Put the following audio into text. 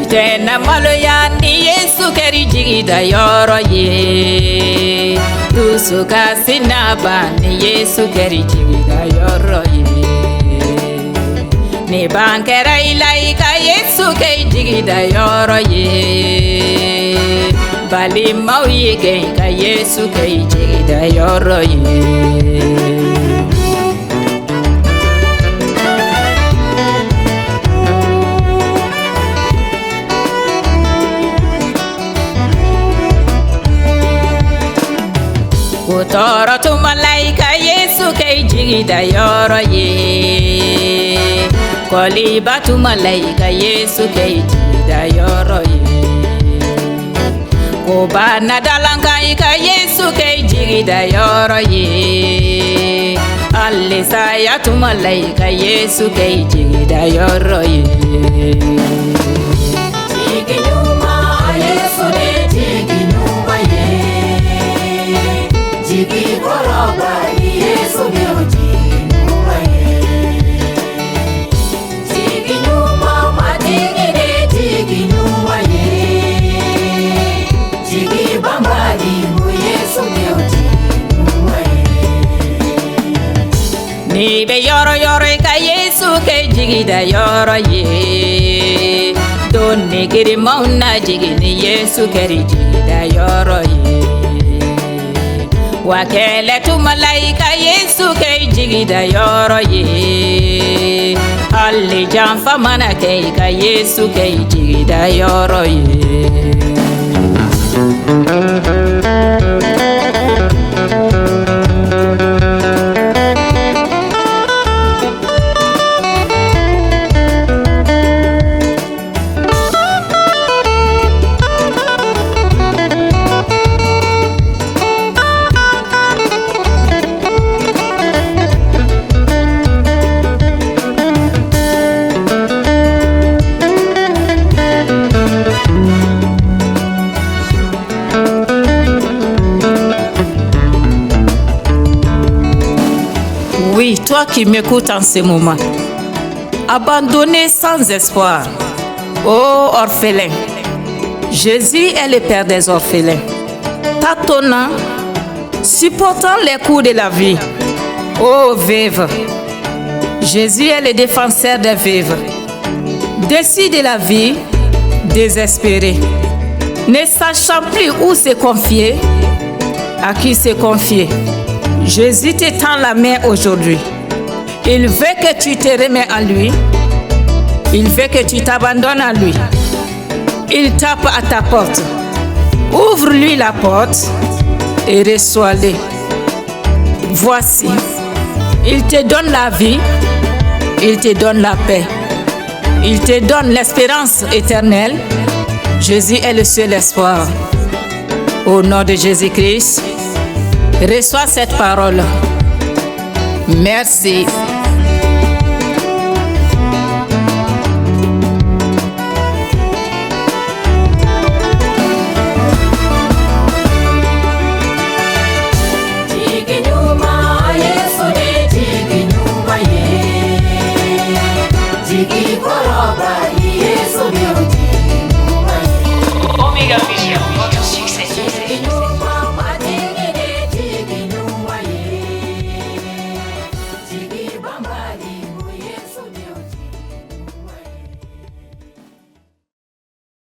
Tena maloya ni Yesu keri jigi da yoro ye. Tusuka sinaba ni Yesu keri jigi da yoro ye. Ni bankera ilaika Yesu keri jigi da yoro ye. Bali mauye ka Yesu keri jigi da yoro ye. Kutoro tu malaika Yesu kei jigi da yoro ye. Koliba tu malaika Yesu kei jigi da yoro ye. Kubana dalanga ika Yesu kei jigi da yoro ye. Alisaya tu malaika Yesu kei jigi da yoro ye. Jigi gnouman Yesu ne jigi gnouman ye. Jigi gnouman Yesu ne jigi gnouman ye. Jigi gnouman matigi ne jigi gnouman ye. Jigi Bambara Yesu ne jigi gnouman ye. Ni be yoro yoro ka Yesu ke jigi da yoro ye. Don ne giri mauna jigi ni Yesu keri jigi da yoro ye. Wakele tu malaika Yesu kei jigi da yoro ye. Alle janfa mana kei ka Yesu kei jigi da yoro ye. Oui, toi qui m'écoutes en ce moment, abandonné sans espoir, ô orphelin, Jésus est le Père des orphelins. Tâtonnant, supportant les coups de la vie, ô veuve, Jésus est le défenseur des veuves. Déçu de la vie, désespéré, ne sachant plus où se confier, à qui se confier. Jésus te tend la main aujourd'hui. Il veut que tu te remets à lui. Il veut que tu t'abandonnes à lui. Il tape à ta porte. Ouvre-lui la porte et reçois-le. Voici, il te donne la vie, il te donne la paix, il te donne l'espérance éternelle. Jésus est le seul espoir. Au nom de Jésus-Christ, reçois cette parole. Merci.